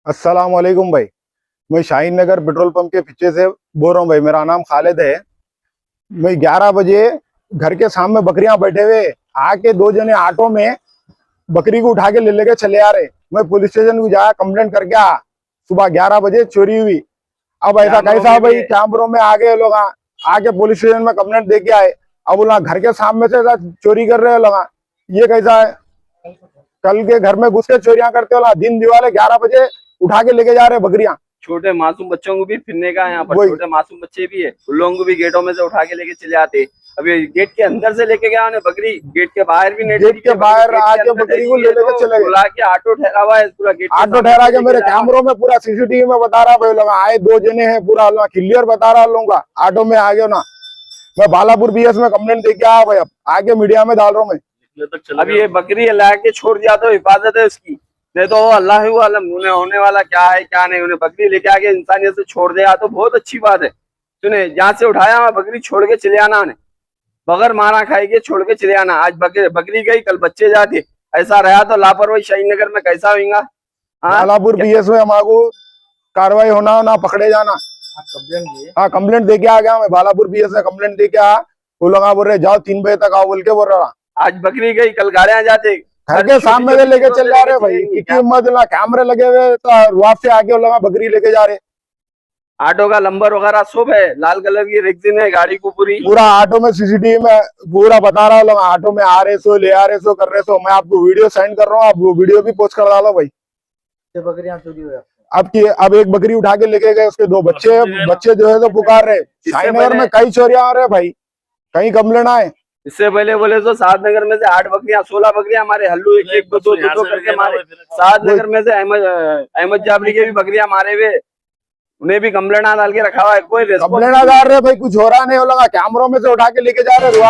अस्सलाम वालेकुम भाई। मैं शाहीन नगर पेट्रोल पंप के पीछे से बोल रहा हूँ भाई। मेरा नाम खालिद है। मैं 11 बजे घर के सामने बकरियां बैठे हुए आके दो जने ऑटो में बकरी को उठा के ले लेके चले आ रहे। मैं पुलिस स्टेशन को जाया, कंप्लेंट करके आ। सुबह 11 बजे चोरी हुई। अब ऐसा कैसा भाई, कैमरों में आ गए लोग, आके पुलिस स्टेशन में कंप्लेंट दे के आए। अब बोला घर के सामने से ऐसा चोरी कर रहे हो लोग, ये कैसा है? कल के घर में घुस के चोरियां करते हो, दिन दिवाले 11 बजे उठा के लेके जा रहे बकरियां। छोटे मासूम बच्चों को भी फिरने का यहाँ पर, छोटे मासूम बच्चे भी है, उन लोगों को भी गेटों में से उठा के लेके चले आते। अभी गेट के अंदर से लेके गया उन्हें बकरी, गेट के बाहर भी नहीं, गेट के बाहर आके बकरी को ले लेके चले गए। बुला के ऑटो ठहरा हुआ है पूरा, गेट ऑटो ठहरा के मेरे कैमरों में पूरा सीसीटीवी में बता रहा भाई, लोग आए दो जने हैं, पूरा क्लियर बता रहा लोगों का। ऑटो में आ गए ना, मैं बालापुर बीएस में कंप्लेंट दे के आया भाई। अब आगे मीडिया में डाल रहा हूँ मैं। अब ये बकरी ला के छोड़ दिया तो हिफाजत है उसकी, नहीं तो अल्लाह ही आलम उन्हें होने वाला क्या है क्या नहीं। उन्हें बकरी लेके आके इंसानियत से छोड़ दिया तो बहुत अच्छी बात है। सुने, जहाँ से उठाया वहाँ बकरी छोड़ के चले आना, उन्हें बगैर मारा खाएंगे छोड़ के चले आना। आज बकरी गई, कल बच्चे जाते, ऐसा रहा तो लापरवाही शाहीन नगर में कैसा होगा? बालापुर बीएस में हमारे कार्रवाई होना ना, पकड़े जाना। हाँ, कंप्लेंट दे के आ गया मैं। बालापुर बीएस में कंप्लेंट दे के आ। वो लोग बोल रहे जाओ 3 बजे तक आओ बोल के बोल रहा। आज बकरी गई, कल गाड़ियां जाते, घर के सामने से लेके चल जा रहे भाई। कितनी हिम्मत, कैमरे लगे हुए तो वहां से आके लगा बकरी लेके जा रहे। ऑटो का नंबर वगैरह सब है, लाल कलर की रेक्सिन है गाड़ी को, पूरा ऑटो में सीसीटीवी में पूरा बता रहा हूँ। ऑटो में आ रहे सो, ले आ रहे सो, कर रहे सो। मैं आपको वीडियो सेंड कर रहा हूँ, आप वो वीडियो भी पोस्ट कर डालो भाई। बकरियां चोरी हुई अब एक बकरी उठा के लेके गए, उसके 2 बच्चे जो है तो पुकार रहे। शाहीन नगर में कई चोरियां आ रहे भाई, कहीं कंप्लेंट आए। इससे पहले बोले तो सादनगर में से 8 बकरियां 16 बकरियां हमारे हल्लू एक दो करके मारे। सादनगर में से अहमद जाबरी के भी बकरियां मारे हुए, उन्हें भी कंप्लेंट डाल के रखा हुआ है। कोई कंप्लेंट डाल रहे भाई, कुछ हो रहा नहीं हो लगा। कैमरों में से उठा के लेके जा रहे।